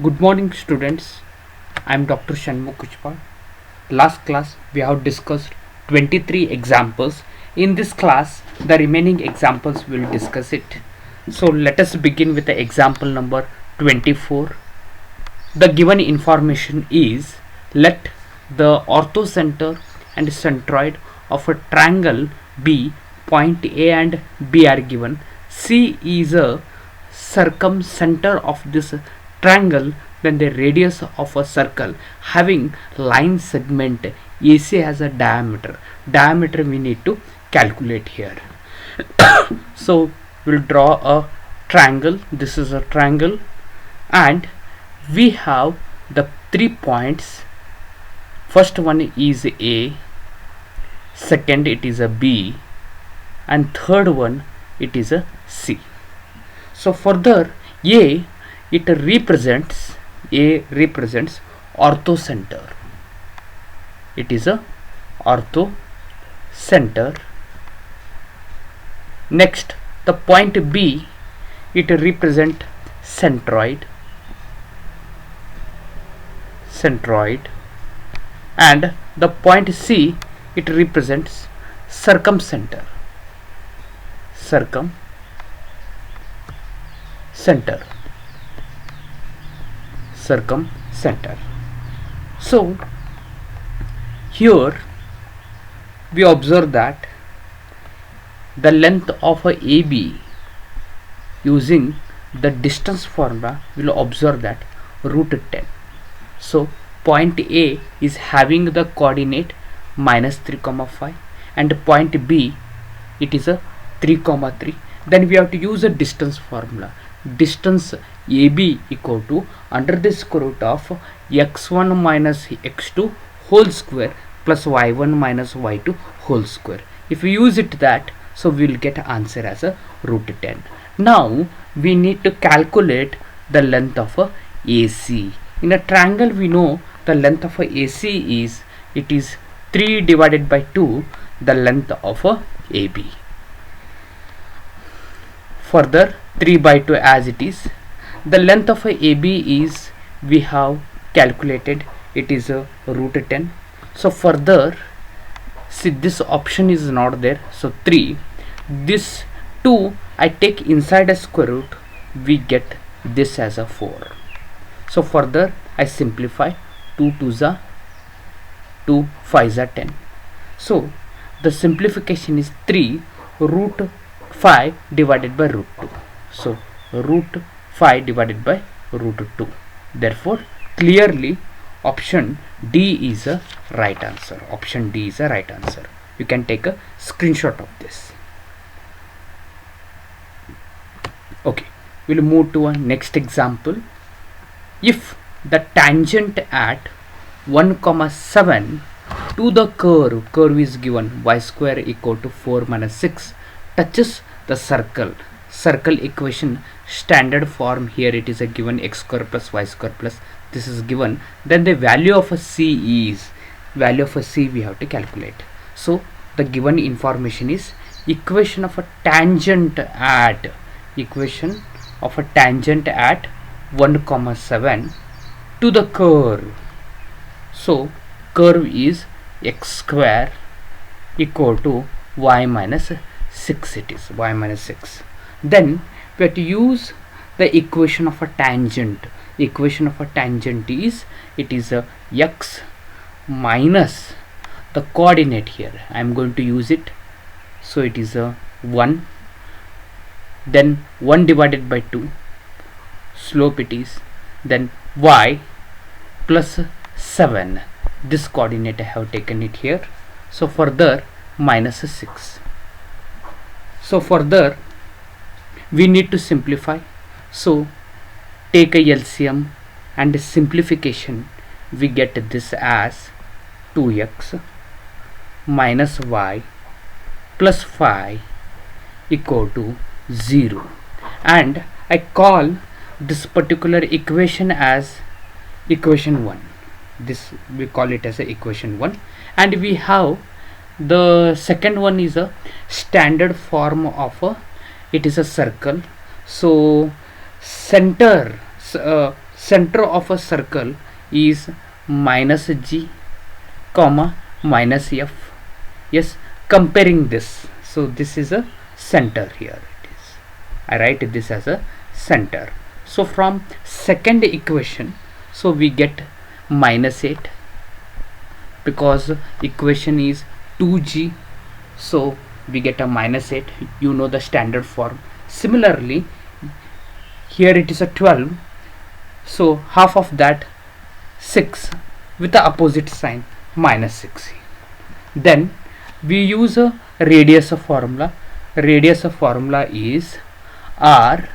Good morning, students. I am Dr. Shanmukh Kuchpa. Last class we have discussed 23 examples. In this class, the remaining examples we will discuss it. So let us begin with the example number 24. The given information is, let the orthocenter and centroid of a triangle B, point A and B are given. C is a circumcenter of this triangle, then the radius of a circle having line segment AC has a diameter we need to calculate here. So we'll draw a triangle. This is a triangle and we have the 3 points. First one is A, second it is a B, and third one it is a C. So further, A represents orthocenter. It is a orthocenter. Next, the point B, it represent centroid, and the point C, it represents circumcenter. So here we observe that the length of a AB using the distance formula, we will observe that √10. So point A is having the coordinate -3,5 and point B it is a 3,3. Then we have to use a distance formula. Distance AB equal to under the square root of x1 minus x2 whole square plus y1 minus y2 whole square. If we use it that, so we will get answer as a √10. Now we need to calculate the length of a AC. In a triangle we know the length of a AC is, it is 3 divided by 2 the length of a AB. Further, 3 by 2 as it is. The length of a AB is, we have calculated, it is a √10. So further, see this option is not there, so 3, this 2 I take inside a square root, we get this as a 4. So further I simplify, 2 2s are 2, 5s are 10. So the simplification is 3 √5 divided by √2. So √5 divided by √2. Therefore clearly option D is a right answer. Option D is a right answer. You can take a screenshot of this. Okay, we'll move to a next example. If the tangent at 1,7 to the curve is given y square equal to 4 minus 6 touches the circle equation standard form, here it is a given x square plus y square plus this is given, then the value of a C is, value of a C we have to calculate. So the given information is equation of a tangent at 1,7 to the curve. So curve is x square equal to y minus 6, it is y minus 6. Then we have to use the equation of a tangent. Equation of a tangent is, it is a x minus the coordinate, here I am going to use it, so it is a 1, then 1 divided by 2 slope it is, then y plus 7, this coordinate I have taken it here, so further minus 6. So further we need to simplify, so take a LCM and simplification, we get this as 2x minus y plus 5 equal to 0, and I call this particular equation as equation 1. This we call it as a equation 1, and we have the second one is a standard form of a, it is a circle. So center center of a circle is minus g comma minus f. Yes, comparing this, so this is a center here. It is, I write this as a center. So from second equation, so we get minus 8 because equation is 2g, so we get a minus 8. You know the standard form. Similarly, here it is a 12, so half of that 6 with the opposite sign minus 6. Then we use a radius of formula. Radius of formula is r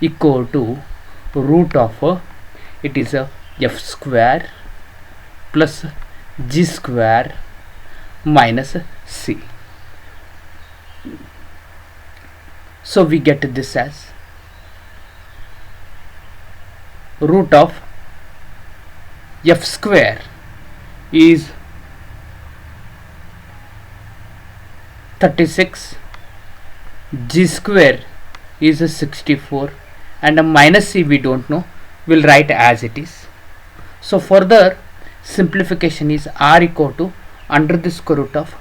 equal to root of it is a f square plus g square minus c. So we get this as root of f square is 36, g square is 64, and a minus c we don't know, we'll write as it is. So further simplification is r equal to under the square root of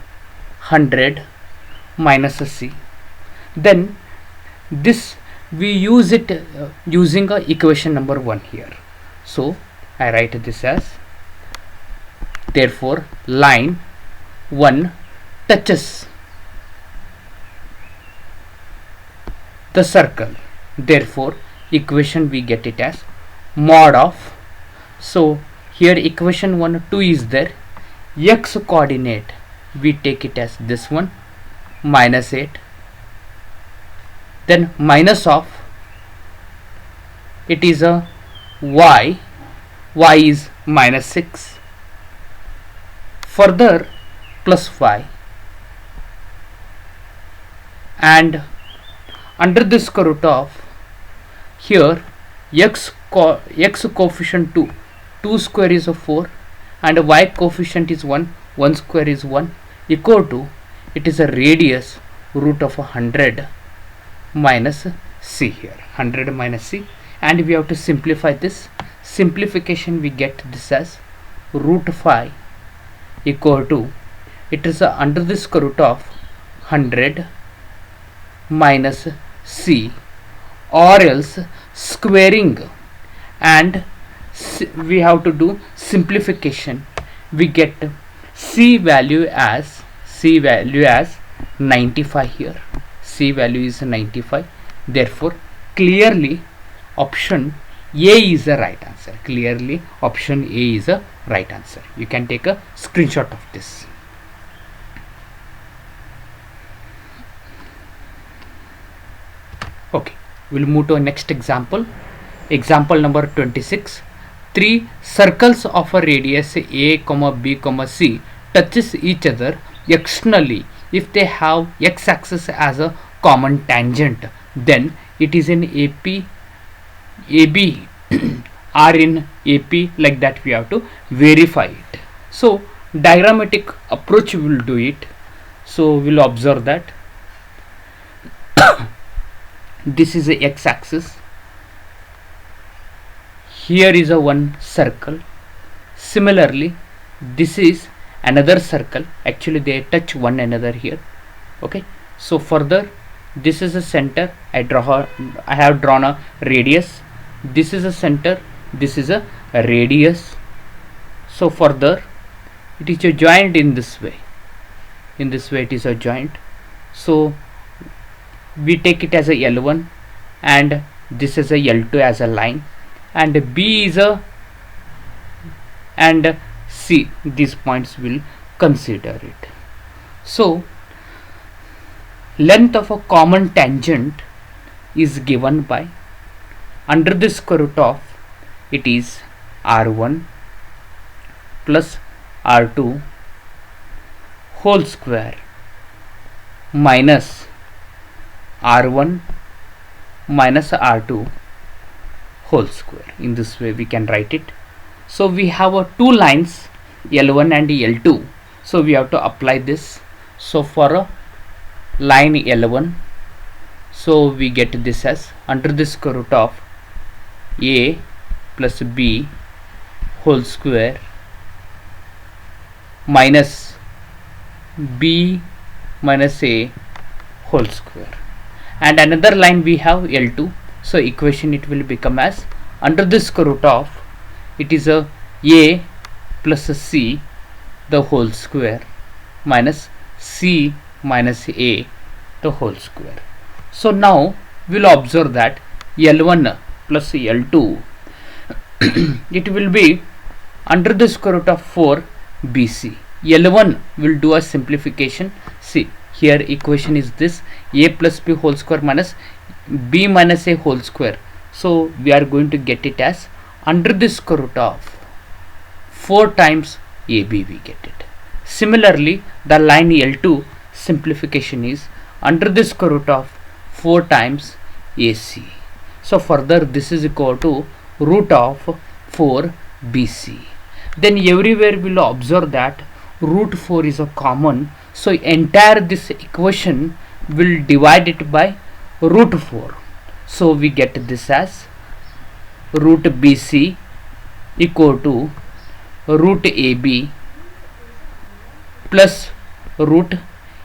100 minus c. Then this we use it using equation number 1 here. So I write this as, therefore line 1 touches the circle, therefore equation we get it as mod of, so here equation 1 2 is there, x coordinate we take it as this one minus 8, then minus of it is a y is minus 6, further plus 5, and under the square root of here x coefficient 2 square is a 4, and y coefficient is 1 square is 1, equal to it is a radius root of 100 minus c here, 100 minus c, and we have to simplify this. Simplification we get this as root 5 equal to it is under the square root of 100 minus c, or else squaring, and we have to do simplification. We get c value as 95 here. C value is 95. Therefore clearly option A is the right answer. Clearly option A is the right answer. You can take a screenshot of this. Okay, we'll move to a next example. Example number 26. 3 circles of a radius a, b, c touches each other externally if they have x-axis as a common tangent. Then it is in AP, AB are in AP, like that we have to verify it. So diagrammatic approach we will do it. So we'll observe that this is a x-axis, here is a one circle, similarly this is another circle, actually they touch one another here. Okay, so further this is a center, I have drawn a radius, this is a center, this is a radius. So further it is a joint in this way, it is a joint. So we take it as a L1, and this is a L2 as a line, and B is a, and C, these points will consider it. So length of a common tangent is given by under the square root of it is R1 plus R2 whole square minus R1 minus R2 whole square. In this way we can write it. So we have two lines L1 and L2, so we have to apply this. So for a line L1, so we get this as under the square root of A plus b whole square minus b minus a whole square. And another line we have L2, so equation it will become as under the square root of, it is a plus a c the whole square minus c minus a the whole square. So now we will observe that L1 plus L2 it will be under the square root of 4 bc. L1 will do a simplification. See, here equation is this, a plus b whole square minus b minus a whole square. So we are going to get it as under the square root of 4 times ab, we get it. Similarly, the line L2 simplification is under the square root of 4 times ac. So further this is equal to root of 4 bc. Then everywhere we will observe that root 4 is a common, so entire this equation will divide it by root 4. So we get this as root bc equal to root ab plus root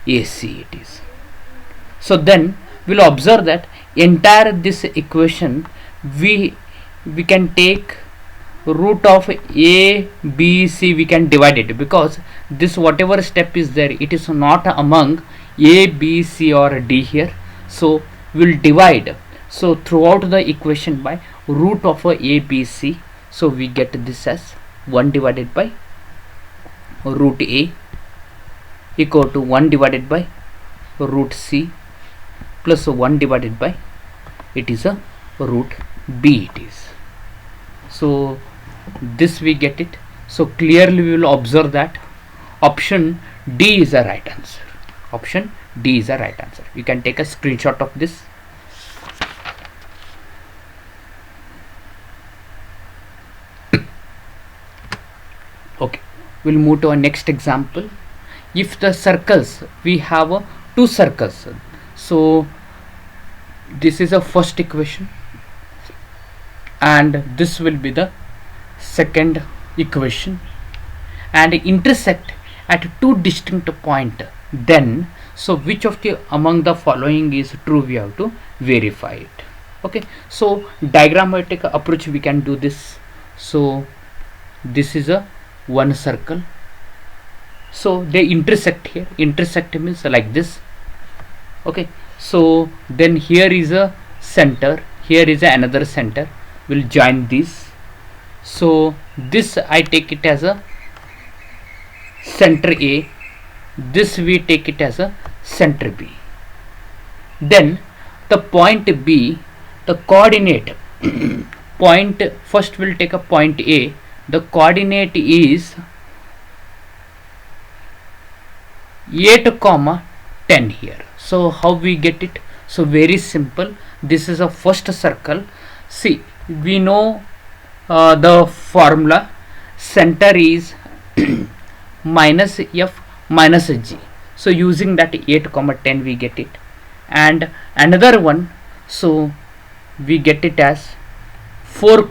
ac it is. So then we will observe that entire this equation we can take root of a b c, we can divide it, because this whatever step is there it is not among a b c or d here, so we will divide so throughout the equation by root of a b c. So we get this as 1 divided by root a equal to 1 divided by root c plus 1 divided by it is a root b it is. So this we get it. So clearly we will observe that option D is the right answer. Option D is the right answer. You can take a screenshot of this. Okay, we'll move to our next example. If the circles, we have two circles, so this is a first equation and this will be the second equation, and intersect at two distinct points, then so which of the among the following is true, we have to verify it. Okay, so diagrammatic approach we can do this. So this is a one circle, so they intersect here. Intersect means like this. Okay, so then here is a center, here is another center, will join this. So this I take it as a center A, this we take it as a center B. Then the point B, the coordinate point, first we'll take a point A, the coordinate is 8, 10 here. So how we get it? So very simple, this is a first circle. See, we know the formula, center is minus f minus g. So using that 8, 10 we get it. And another one, so we get it as 4,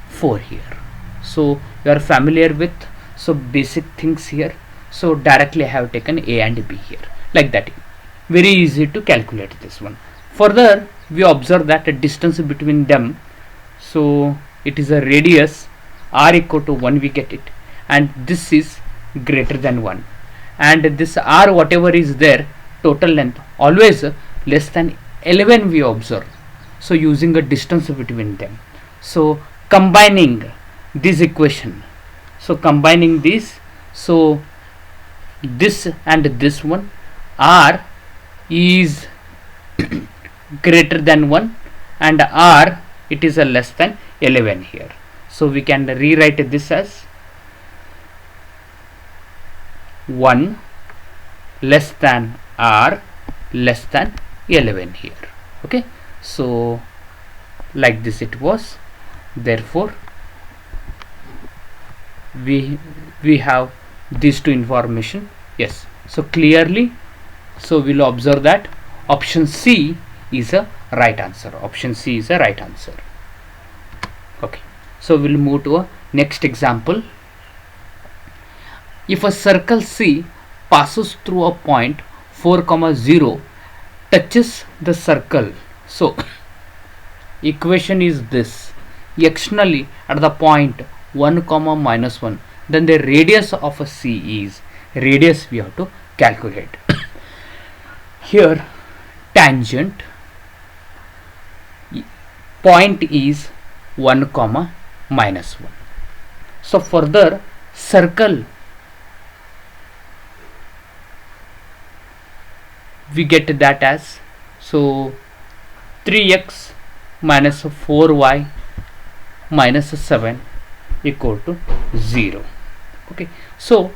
4 here. So you are familiar with so basic things here. So directly I have taken A and B here, like that. Very easy to calculate this one. Further we observe that the distance between them, so it is a radius r equal to 1, we get it, and this is greater than 1, and this r whatever is there, total length always less than 11 we observe. So using a distance between them, so combining this equation, so combining this, so this and this one, r is greater than 1 and r it is a less than 11 here. So we can rewrite this as 1 less than r less than 11 here. Okay, so like this it was. Therefore we have these two information. Yes, so clearly, so we'll observe that option C is a right answer. Option C is a right answer. Okay, So we'll move to a next example. If a circle C passes through a point 4, 0, touches the circle. So equation is this: externally at the point 1, -1, then the radius of a C is, radius we have to calculate. Here tangent point is 1, -1. So further circle we get that as, so 3x minus 4y minus 7 equal to 0. Okay, so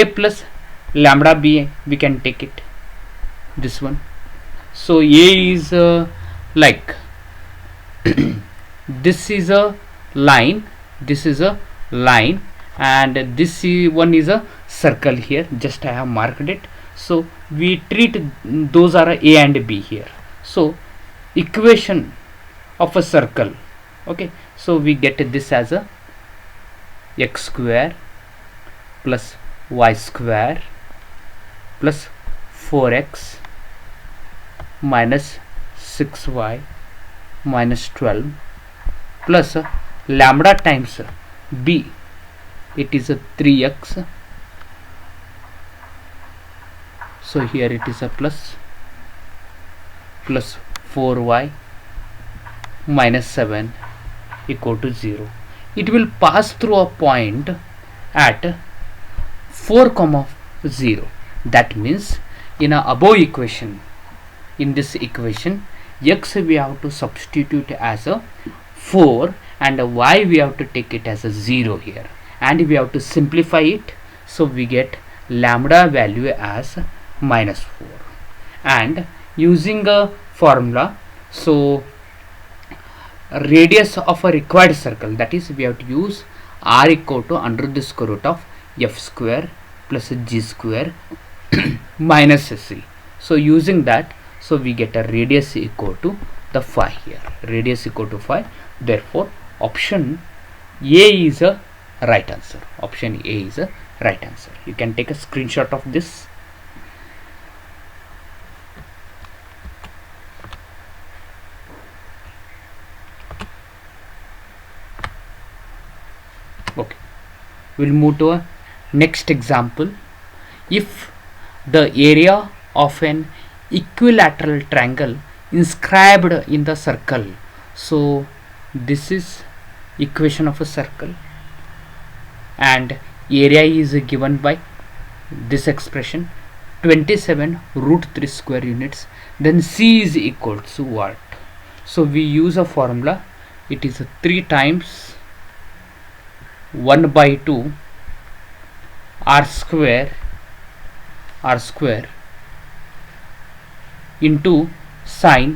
a plus lambda b we can take it, this one. So a is like this is a line, this is a line, and this one is a circle here, just I have marked it. So we treat those are a and b here. So equation of a circle, okay, so we get this as a x square plus y square plus 4x minus 6y minus 12 plus lambda times b, it is a 3x. So here it is a plus 4y minus 7 equal to 0. It will pass through a point at 4, 0. That means in a above equation, in this equation, x we have to substitute as a 4 and y we have to take it as a 0 here, and we have to simplify it. So we get lambda value as -4, and using a formula, so radius of a required circle, that is we have to use r equal to under the square root of f square plus g square minus c. So using that, so we get a radius equal to the 5 here, radius equal to 5. Therefore option A is a right answer. Option A is a right answer. You can take a screenshot of this. Okay, we'll move to a next example. If the area of an equilateral triangle inscribed in the circle, so this is equation of a circle, and area is given by this expression 27 root 3 square units. Then c is equal to what? So we use a formula, it is 3 times 1 by 2 r square into sine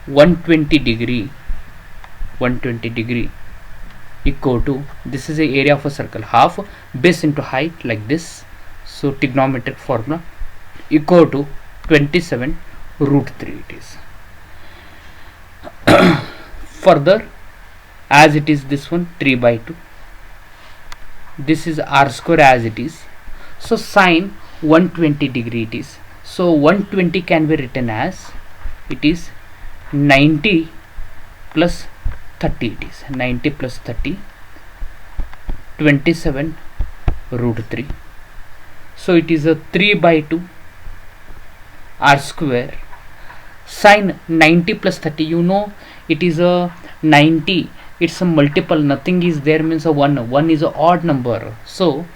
120 degree equal to, this is the area of a circle, half base into height, like this. So trigonometric formula equal to 27 root 3 it is. Further, as it is this one 3 by 2, this is r square as it is. So sine 120 degree it is. So 120 can be written as, it is 90 plus 30, it is 90 plus 30, 27 root 3. So it is a 3 by 2 r square. Sine 90 plus 30, you know it is a 90, it's a multiple, nothing is there means a 1 is a odd number, so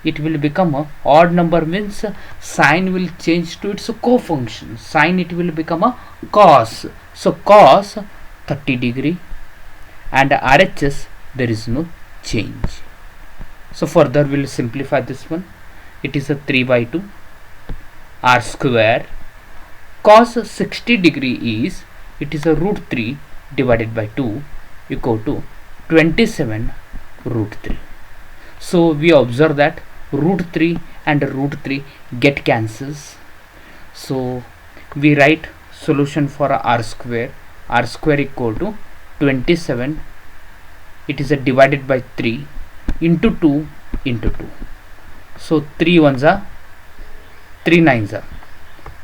it will become a odd number, means sine will change to its co-function, sine it will become a cos. So cos 30 degree, and RHS there is no change. So further we will simplify this one, it is a 3 by 2 r square. Cos 60 degree is, it is a root 3 divided by 2 equal to 27 root 3. So we observe that root 3 and root 3 get cancels. So we write solution for r square equal to 27 it is a divided by 3 into 2 into 2. So 3 ones are 3 nines are.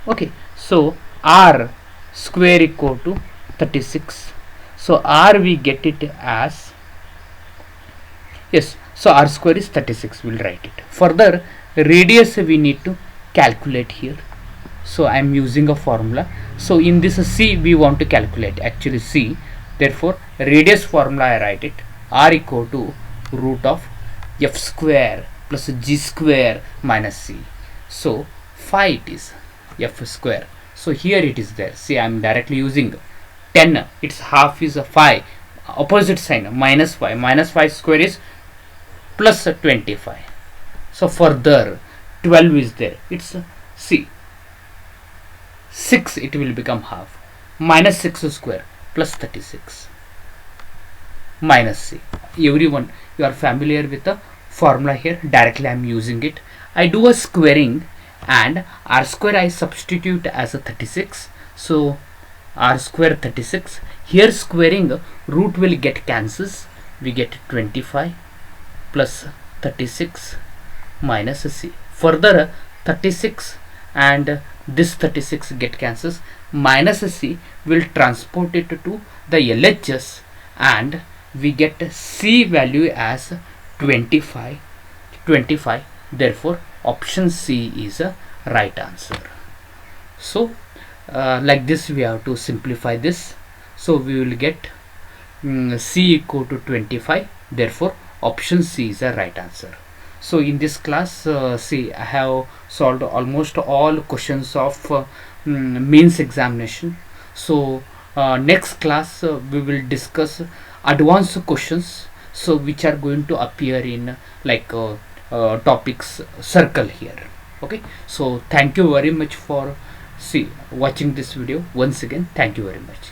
Okay, so r square equal to 36. So r we get it as, yes, so r square is 36. We'll write it. Further, radius we need to calculate here. So I am using a formula. So in this c we want to calculate actually c. Therefore, radius formula I write it, r equal to root of f square plus g square minus c. So phi it is f square. So here it is there. See, I am directly using 10. Its half is a phi. Opposite sign minus phi. Minus phi square is plus 25. So further 12 is there. It's see 6. It will become half. Minus 6 square plus 36 minus c. Everyone, you are familiar with the formula here. Directly I am using it. I do a squaring and r square I substitute as a 36. So r square 36. Here squaring, root will get cancels. We get 25 plus 36 minus c. Further 36 and this 36 get cancels. Minus c will transport it to the LHS and we get c value as 25. Therefore option C is a right answer. So like this we have to simplify this. So we will get c equal to 25. Therefore option C is a right answer. So in this class, see, I have solved almost all questions of mains examination. So next class we will discuss advanced questions, so which are going to appear in like topics circle here. Okay, so thank you very much for watching this video. Once again, thank you very much.